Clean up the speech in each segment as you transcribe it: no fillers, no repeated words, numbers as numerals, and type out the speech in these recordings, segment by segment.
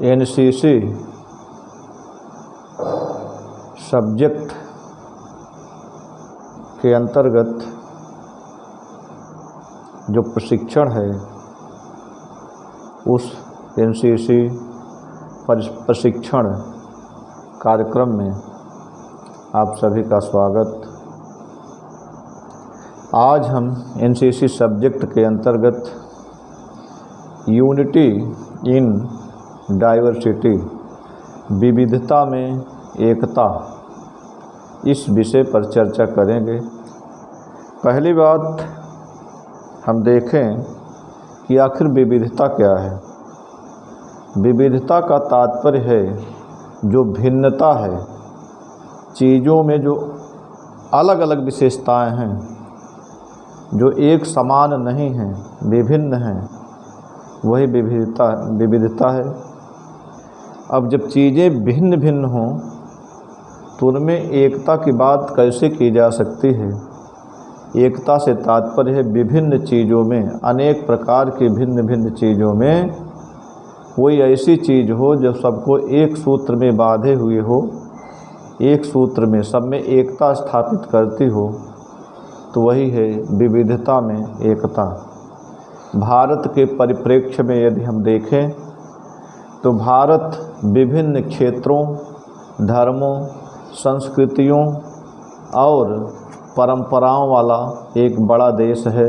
NCC subject के अंतर्गत जो प्रशिक्षण है उस एनसीसी प्रशिक्षण कार्यक्रम में आप सभी का स्वागत। आज हम एनसीसी सब्जेक्ट के अंतर्गत यूनिटी इन डाइवर्सिटी, विविधता में एकता, इस विषय पर चर्चा करेंगे। पहली बात हम देखें कि आखिर विविधता क्या है। विविधता का तात्पर्य है जो भिन्नता है, चीज़ों में जो अलग अलग विशेषताएं हैं, जो एक समान नहीं हैं, विभिन्न हैं, वही विविधता है। अब जब चीज़ें भिन्न भिन्न हों तो उनमें एकता की बात कैसे की जा सकती है। एकता से तात्पर्य है विभिन्न चीज़ों में, अनेक प्रकार की भिन्न भिन्न चीज़ों में कोई ऐसी चीज़ हो जो सबको एक सूत्र में बांधे हुए हो, एक सूत्र में सब में एकता स्थापित करती हो, तो वही है विविधता में एकता। भारत के परिप्रेक्ष्य में यदि हम देखें तो भारत विभिन्न क्षेत्रों, धर्मों, संस्कृतियों और परंपराओं वाला एक बड़ा देश है।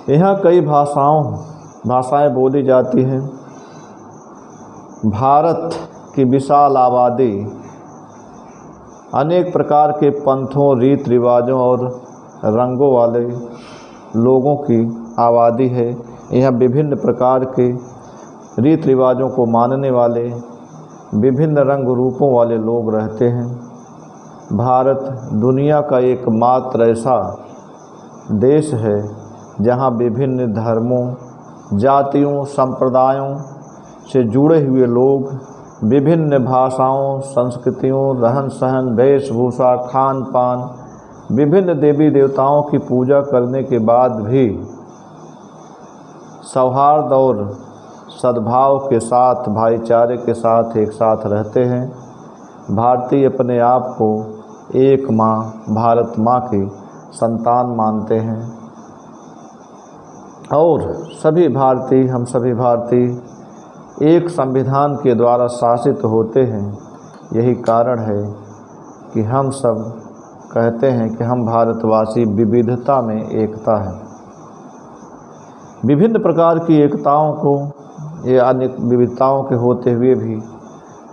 यहाँ कई भाषाएं बोली जाती हैं। भारत की विशाल आबादी, अनेक प्रकार के पंथों, रीत रिवाजों और रंगों वाले लोगों की आबादी है। यहाँ विभिन्न प्रकार के रीत रिवाजों को मानने वाले, विभिन्न रंग रूपों वाले लोग रहते हैं। भारत दुनिया का एकमात्र ऐसा देश है जहाँ विभिन्न धर्मों, जातियों, संप्रदायों से जुड़े हुए लोग विभिन्न भाषाओं, संस्कृतियों, रहन सहन, वेशभूषा, खान पान, विभिन्न देवी देवताओं की पूजा करने के बाद भी सौहार्द और सद्भाव के साथ, भाईचारे के साथ एक साथ रहते हैं। भारतीय अपने आप को एक माँ, भारत माँ की संतान मानते हैं और हम सभी भारतीय एक संविधान के द्वारा शासित होते हैं। यही कारण है कि हम सब कहते हैं कि हम भारतवासी विविधता में एकता है। विभिन्न प्रकार की एकताओं को, ये अनेक विविधताओं के होते हुए भी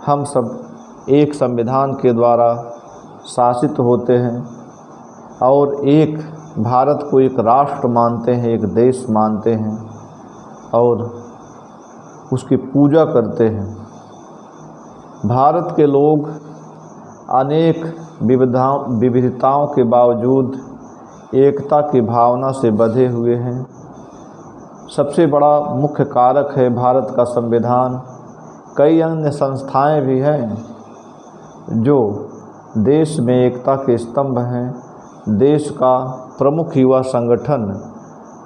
हम सब एक संविधान के द्वारा शासित होते हैं और एक भारत को एक राष्ट्र मानते हैं, एक देश मानते हैं और उसकी पूजा करते हैं। भारत के लोग अनेक विविधताओं के बावजूद एकता की भावना से बंधे हुए हैं। सबसे बड़ा मुख्य कारक है भारत का संविधान। कई अन्य संस्थाएं भी हैं जो देश में एकता के स्तंभ हैं। देश का प्रमुख युवा संगठन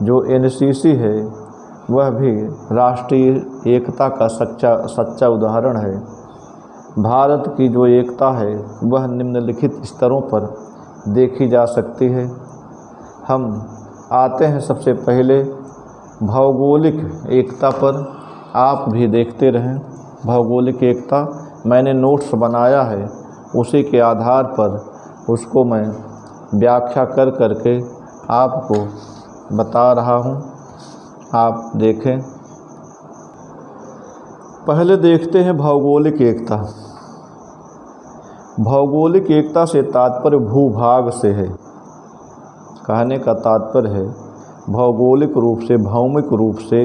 जो एनसीसी है, वह भी राष्ट्रीय एकता का सच्चा उदाहरण है। भारत की जो एकता है वह निम्नलिखित स्तरों पर देखी जा सकती है। हम आते हैं सबसे पहले भौगोलिक एकता पर। आप भी देखते रहें भौगोलिक एकता। मैंने नोट्स बनाया है, उसी के आधार पर उसको मैं व्याख्या करके आपको बता रहा हूँ। आप देखें। पहले देखते हैं भौगोलिक एकता। भौगोलिक एकता से तात्पर्य भूभाग से है। कहने का तात्पर्य है भौगोलिक रूप से, भौमिक रूप से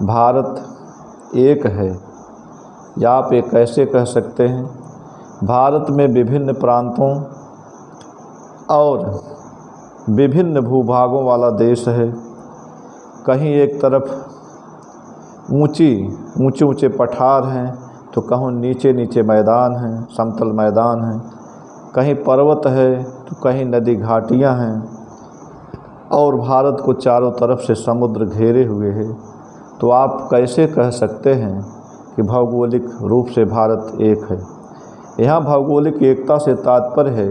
भारत एक है। या आप ये कैसे कह सकते हैं, भारत में विभिन्न प्रांतों और विभिन्न भूभागों वाला देश है। कहीं एक तरफ ऊंचे पठार हैं तो कहीं नीचे मैदान हैं, समतल मैदान हैं। कहीं पर्वत है तो कहीं नदी घाटियां हैं और भारत को चारों तरफ से समुद्र घेरे हुए है। तो आप कैसे कह सकते हैं कि भौगोलिक रूप से भारत एक है। यहाँ भौगोलिक एकता से तात्पर्य है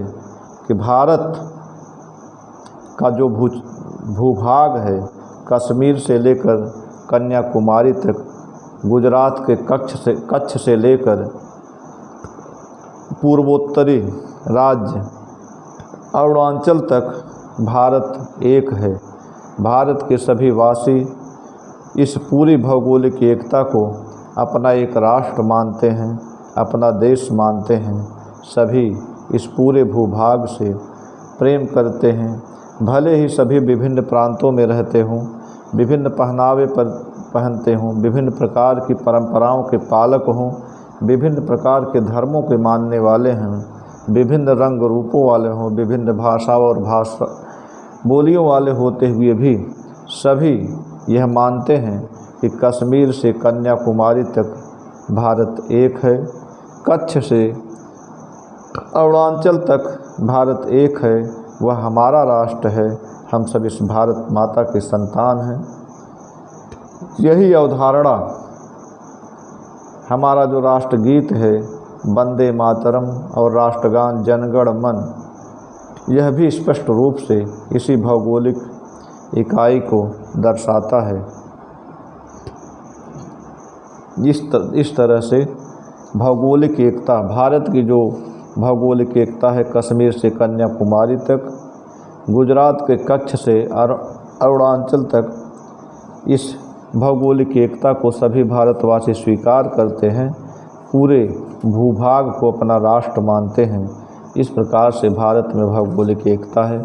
कि भारत का जो भूभाग है, कश्मीर से लेकर कन्याकुमारी तक, गुजरात के कच्छ से लेकर पूर्वोत्तरी राज्य अरुणाचल तक भारत एक है। भारत के सभी वासी इस पूरी भौगोलिक एकता को अपना एक राष्ट्र मानते हैं, अपना देश मानते हैं। सभी इस पूरे भूभाग से प्रेम करते हैं, भले ही सभी विभिन्न प्रांतों में रहते हों, विभिन्न पहनावे पर पहनते हों, विभिन्न प्रकार की परंपराओं के पालक हों, विभिन्न प्रकार के धर्मों के मानने वाले हैं, विभिन्न रंग रूपों वाले हों, विभिन्न भाषा और बोलियों वाले होते हुए भी सभी यह मानते हैं कि कश्मीर से कन्याकुमारी तक भारत एक है, कच्छ से अरुणाचल तक भारत एक है। वह हमारा राष्ट्र है, हम सब इस भारत माता के संतान हैं। यही अवधारणा हमारा जो राष्ट्रगीत है वंदे मातरम और राष्ट्रगान जन गण मन, यह भी स्पष्ट रूप से इसी भौगोलिक इकाई को दर्शाता है। इस तरह से भौगोलिक एकता, भारत की जो भौगोलिक एकता है कश्मीर से कन्याकुमारी तक, गुजरात के कच्छ से अरुणाचल तक, इस भौगोलिक एकता को सभी भारतवासी स्वीकार करते हैं, पूरे भूभाग को अपना राष्ट्र मानते हैं। इस प्रकार से भारत में भौगोलिक एकता है।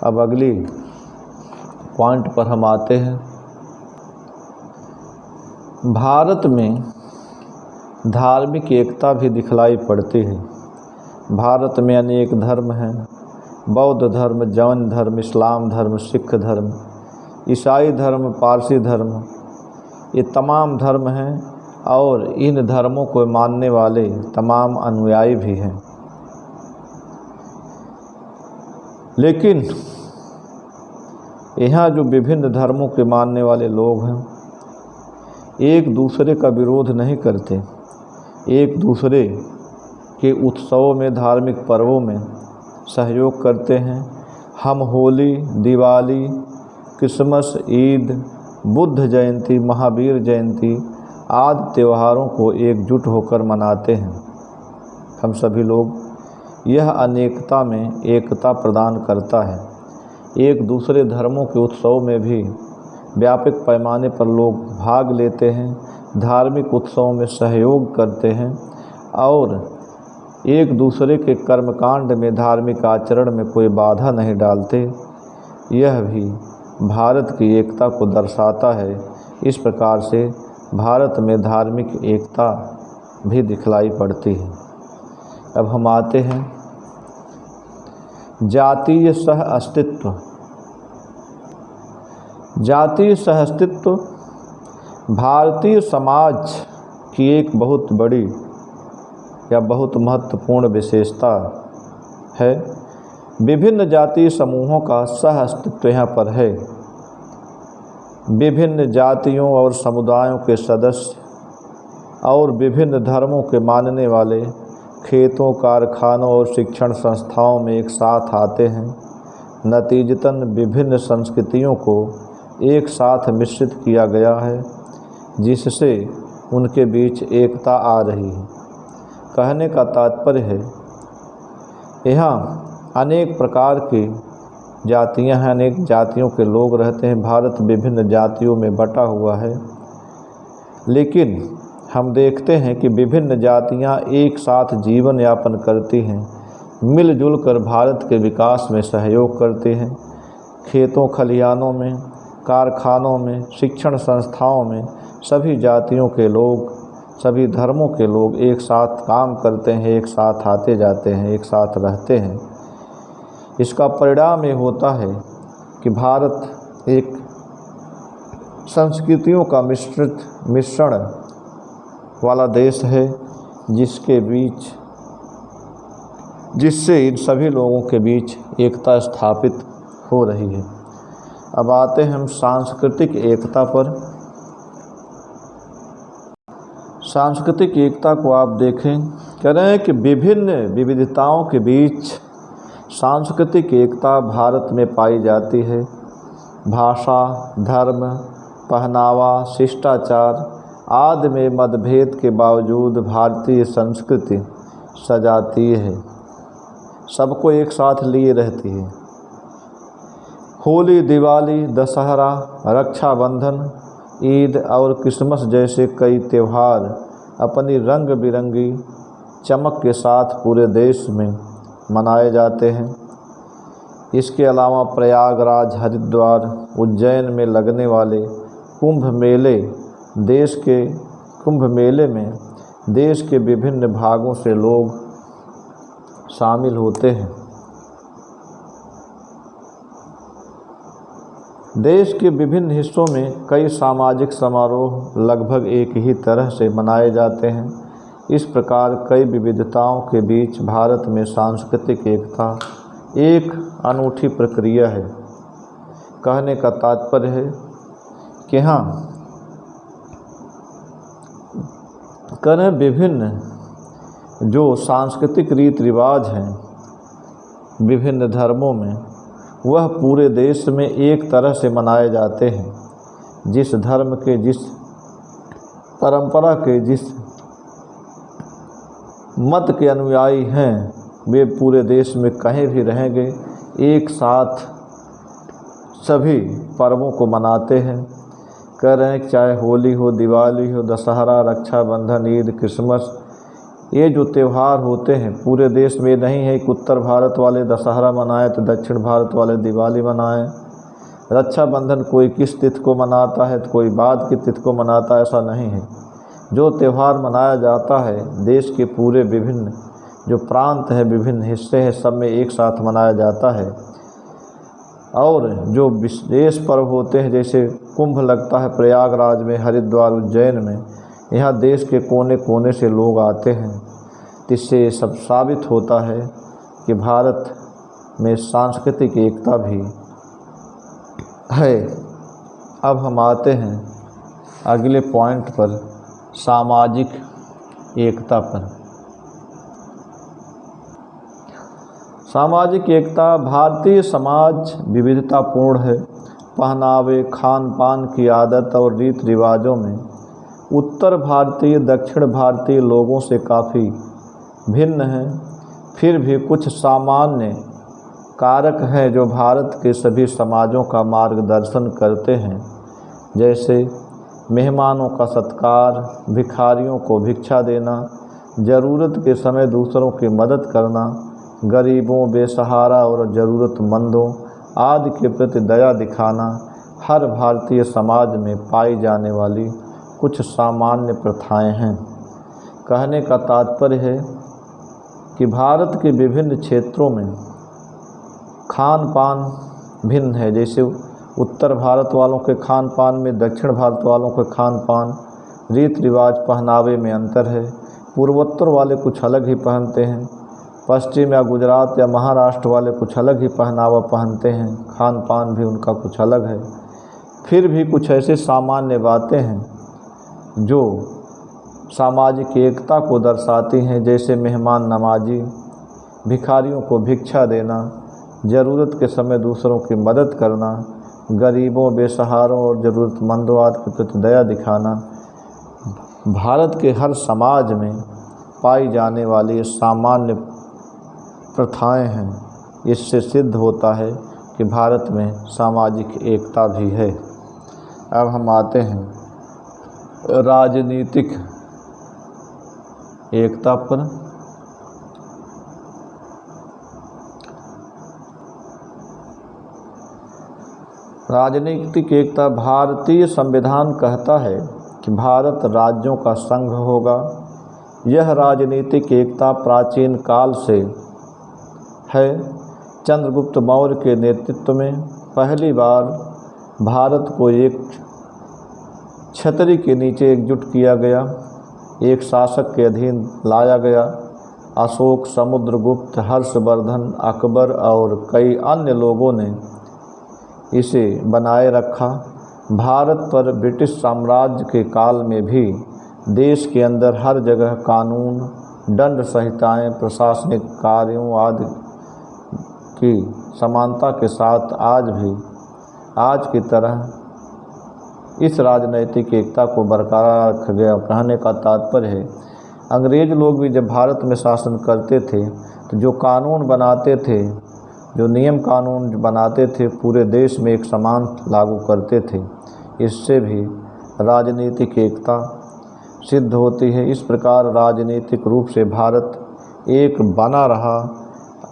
अब अगली पॉइंट पर हम आते हैं। भारत में धार्मिक एकता भी दिखलाई पड़ती है। भारत में अनेक धर्म हैं, बौद्ध धर्म, जैन धर्म, इस्लाम धर्म, सिख धर्म, ईसाई धर्म, पारसी धर्म, ये तमाम धर्म हैं और इन धर्मों को मानने वाले तमाम अनुयायी भी हैं। लेकिन यहाँ जो विभिन्न धर्मों के मानने वाले लोग हैं, एक दूसरे का विरोध नहीं करते, एक दूसरे के उत्सवों में, धार्मिक पर्वों में सहयोग करते हैं। हम होली, दिवाली, क्रिसमस, ईद, बुद्ध जयंती, महावीर जयंती आदि त्योहारों को एकजुट होकर मनाते हैं। हम सभी लोग, यह अनेकता में एकता प्रदान करता है। एक दूसरे धर्मों के उत्सव में भी व्यापक पैमाने पर लोग भाग लेते हैं, धार्मिक उत्सवों में सहयोग करते हैं और एक दूसरे के कर्मकांड में, धार्मिक आचरण में कोई बाधा नहीं डालते। यह भी भारत की एकता को दर्शाता है। इस प्रकार से भारत में धार्मिक एकता भी दिखलाई पड़ती है। अब हम आते हैं जातीय सह अस्तित्व। जातीय सह अस्तित्व भारतीय समाज की एक बहुत बड़ी या बहुत महत्वपूर्ण विशेषता है। विभिन्न जातीय समूहों का सह अस्तित्व यहाँ पर है। विभिन्न जातियों और समुदायों के सदस्य और विभिन्न धर्मों के मानने वाले खेतों, कारखानों और शिक्षण संस्थाओं में एक साथ आते हैं। नतीजतन विभिन्न संस्कृतियों को एक साथ मिश्रित किया गया है, जिससे उनके बीच एकता आ रही है। कहने का तात्पर्य है, यहाँ अनेक प्रकार की जातियाँ हैं, अनेक जातियों के लोग रहते हैं। भारत विभिन्न जातियों में बटा हुआ है, लेकिन हम देखते हैं कि विभिन्न जातियाँ एक साथ जीवन यापन करती हैं, मिलजुल कर भारत के विकास में सहयोग करती हैं। खेतों, खलिहानों में, कारखानों में, शिक्षण संस्थाओं में सभी जातियों के लोग, सभी धर्मों के लोग एक साथ काम करते हैं, एक साथ आते जाते हैं, एक साथ रहते हैं। इसका परिणाम ये होता है कि भारत एक संस्कृतियों का मिश्रण वाला देश है, जिससे इन सभी लोगों के बीच एकता स्थापित हो रही है। अब आते हैं हम सांस्कृतिक एकता पर। सांस्कृतिक एकता को आप देखें, कह रहे हैं कि विभिन्न विविधताओं के बीच सांस्कृतिक एकता भारत में पाई जाती है। भाषा, धर्म, पहनावा, शिष्टाचार आदि में मतभेद के बावजूद भारतीय संस्कृति सजातीय है, सबको एक साथ लिए रहती है। होली, दिवाली, दशहरा, रक्षाबंधन, ईद और क्रिसमस जैसे कई त्यौहार अपनी रंग बिरंगी चमक के साथ पूरे देश में मनाए जाते हैं। इसके अलावा प्रयागराज, हरिद्वार, उज्जैन में लगने वाले कुंभ मेले में देश के विभिन्न भागों से लोग शामिल होते हैं। देश के विभिन्न हिस्सों में कई सामाजिक समारोह लगभग एक ही तरह से मनाए जाते हैं। इस प्रकार कई विविधताओं के बीच भारत में सांस्कृतिक एकता एक अनूठी प्रक्रिया है। कहने का तात्पर्य है कि हाँ, करें विभिन्न जो सांस्कृतिक रीति रिवाज हैं विभिन्न धर्मों में, वह पूरे देश में एक तरह से मनाए जाते हैं। जिस धर्म के, जिस परंपरा के, जिस मत के अनुयायी हैं, वे पूरे देश में कहीं भी रहेंगे एक साथ सभी पर्वों को मनाते हैं। कह रहे हैं चाहे होली हो, दिवाली हो, दशहरा, रक्षाबंधन, ईद, क्रिसमस, ये जो त्यौहार होते हैं पूरे देश में नहीं है कि उत्तर भारत वाले दशहरा मनाएं तो दक्षिण भारत वाले दिवाली मनाएं। रक्षाबंधन कोई किस तिथि को मनाता है तो कोई बाद की तिथि को मनाता है, ऐसा नहीं है। जो त्यौहार मनाया जाता है देश के पूरे विभिन्न जो प्रांत है, विभिन्न हिस्से हैं, सब में एक साथ मनाया जाता है। और जो विशेष पर्व होते हैं, जैसे कुंभ लगता है प्रयागराज में, हरिद्वार, उज्जैन में, यहाँ देश के कोने कोने से लोग आते हैं। इससे सब साबित होता है कि भारत में सांस्कृतिक एकता भी है। अब हम आते हैं अगले पॉइंट पर, सामाजिक एकता पर। सामाजिक एकता, भारतीय समाज विविधतापूर्ण है। पहनावे, खान पान की आदत और रीति रिवाजों में उत्तर भारतीय दक्षिण भारतीय लोगों से काफ़ी भिन्न है। फिर भी कुछ सामान्य कारक हैं जो भारत के सभी समाजों का मार्गदर्शन करते हैं, जैसे मेहमानों का सत्कार, भिखारियों को भिक्षा देना, ज़रूरत के समय दूसरों की मदद करना, गरीबों, बेसहारा और ज़रूरतमंदों आदि के प्रति दया दिखाना हर भारतीय समाज में पाई जाने वाली कुछ सामान्य प्रथाएं हैं। कहने का तात्पर्य है कि भारत के विभिन्न क्षेत्रों में खान पान भिन्न है। जैसे उत्तर भारत वालों के खान पान में दक्षिण भारत वालों के खान पान, रीति रिवाज, पहनावे में अंतर है। पूर्वोत्तर वाले कुछ अलग ही पहनते हैं, पश्चिम या गुजरात या महाराष्ट्र वाले कुछ अलग ही पहनावा पहनते हैं, खान पान भी उनका कुछ अलग है। फिर भी कुछ ऐसे सामान्य बातें हैं जो सामाजिक एकता को दर्शाती हैं, जैसे मेहमान नवाजी, भिखारियों को भिक्षा देना, ज़रूरत के समय दूसरों की मदद करना, गरीबों, बेसहारों और ज़रूरतमंदों आदि के प्रति दया दिखाना भारत के हर समाज में पाई जाने वाली सामान्य प्रथाएं हैं। इससे सिद्ध होता है कि भारत में सामाजिक एकता भी है। अब हम आते हैं राजनीतिक एकता पर। राजनीतिक एकता, भारतीय संविधान कहता है कि भारत राज्यों का संघ होगा। यह राजनीतिक एकता प्राचीन काल से है। चंद्रगुप्त मौर्य के नेतृत्व में पहली बार भारत को एक छतरी के नीचे एकजुट किया गया, एक शासक के अधीन लाया गया। अशोक, समुद्रगुप्त, हर्षवर्धन, अकबर और कई अन्य लोगों ने इसे बनाए रखा। भारत पर ब्रिटिश साम्राज्य के काल में भी देश के अंदर हर जगह कानून, दंड संहिताएं, प्रशासनिक कार्यों आदि की समानता के साथ आज की तरह इस राजनैतिक एकता को बरकरार रखा गया। कहने का तात्पर्य है, अंग्रेज लोग भी जब भारत में शासन करते थे तो जो कानून बनाते थे, जो नियम कानून बनाते थे, पूरे देश में एक समान लागू करते थे। इससे भी राजनीतिक एकता सिद्ध होती है। इस प्रकार राजनीतिक रूप से भारत एक बना रहा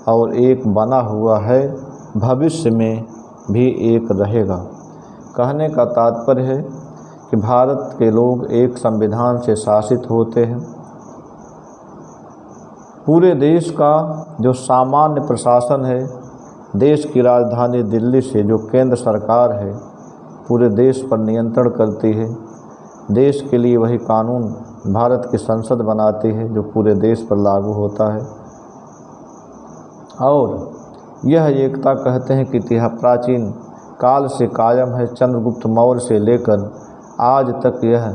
और एक बना हुआ है, भविष्य में भी एक रहेगा। कहने का तात्पर्य है कि भारत के लोग एक संविधान से शासित होते हैं। पूरे देश का जो सामान्य प्रशासन है, देश की राजधानी दिल्ली से जो केंद्र सरकार है, पूरे देश पर नियंत्रण करती है। देश के लिए वही कानून भारत की संसद बनाती है जो पूरे देश पर लागू होता है। और यह एकता कहते हैं कि प्राचीन काल से कायम है। चंद्रगुप्त मौर्य से लेकर आज तक यह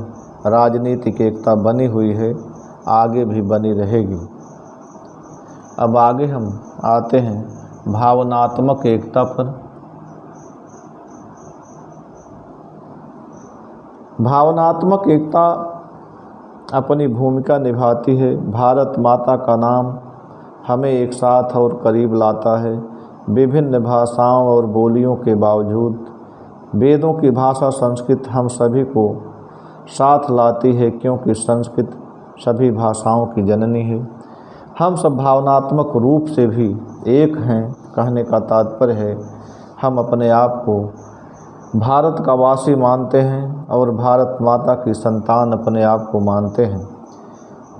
राजनीतिक एकता बनी हुई है, आगे भी बनी रहेगी। अब आगे हम आते हैं भावनात्मक एकता पर। भावनात्मक एकता अपनी भूमिका निभाती है। भारत माता का नाम हमें एक साथ और करीब लाता है। विभिन्न भाषाओं और बोलियों के बावजूद वेदों की भाषा संस्कृत हम सभी को साथ लाती है, क्योंकि संस्कृत सभी भाषाओं की जननी है। हम सब भावनात्मक रूप से भी एक हैं। कहने का तात्पर्य है, हम अपने आप को भारत का वासी मानते हैं और भारत माता की संतान अपने आप को मानते हैं।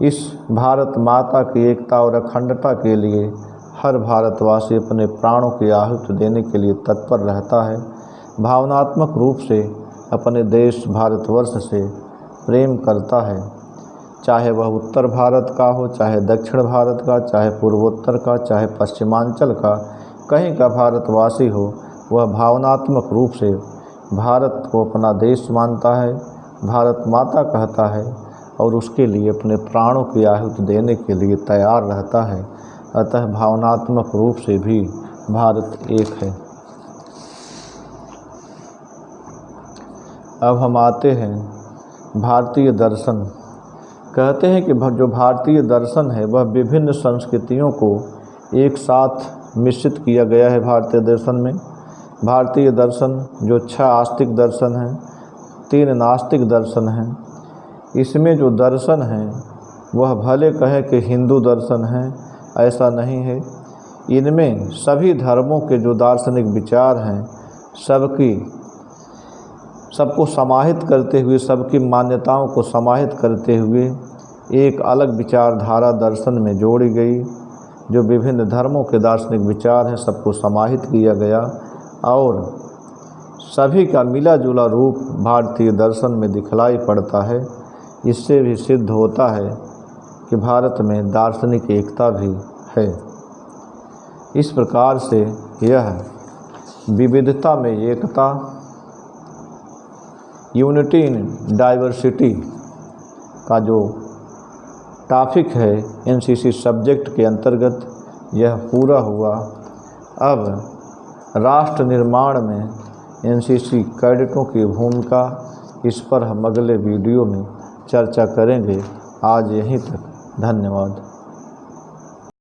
इस भारत माता की एकता और अखंडता के लिए हर भारतवासी अपने प्राणों की आहुति देने के लिए तत्पर रहता है। भावनात्मक रूप से अपने देश भारतवर्ष से प्रेम करता है, चाहे वह उत्तर भारत का हो, चाहे दक्षिण भारत का, चाहे पूर्वोत्तर का, चाहे पश्चिमांचल का, कहीं का भारतवासी हो, वह भावनात्मक रूप से भारत को अपना देश मानता है, भारत माता कहता है और उसके लिए अपने प्राणों की आहुति देने के लिए तैयार रहता है। अतः भावनात्मक रूप से भी भारत एक है। अब हम आते हैं भारतीय दर्शन। कहते हैं कि जो भारतीय दर्शन है वह विभिन्न संस्कृतियों को एक साथ मिश्रित किया गया है। भारतीय दर्शन में भारतीय दर्शन जो 6 आस्तिक दर्शन हैं, 3 नास्तिक दर्शन हैं। इसमें जो दर्शन है वह भले कहें कि हिंदू दर्शन है, ऐसा नहीं है। इनमें सभी धर्मों के जो दार्शनिक विचार हैं सबको समाहित करते हुए, सबकी मान्यताओं को समाहित करते हुए एक अलग विचारधारा दर्शन में जोड़ी गई। जो विभिन्न धर्मों के दार्शनिक विचार हैं सबको समाहित किया गया और सभी का मिला जुला रूप भारतीय दर्शन में दिखलाई पड़ता है। इससे भी सिद्ध होता है कि भारत में दार्शनिक एकता भी है। इस प्रकार से यह विविधता में एकता, यूनिटी इन डाइवर्सिटी का जो टॉपिक है एनसीसी सब्जेक्ट के अंतर्गत यह पूरा हुआ। अब राष्ट्र निर्माण में एनसीसी कैडेटों की भूमिका, इस पर हम अगले वीडियो में चर्चा करेंगे। आज यहीं तक, धन्यवाद।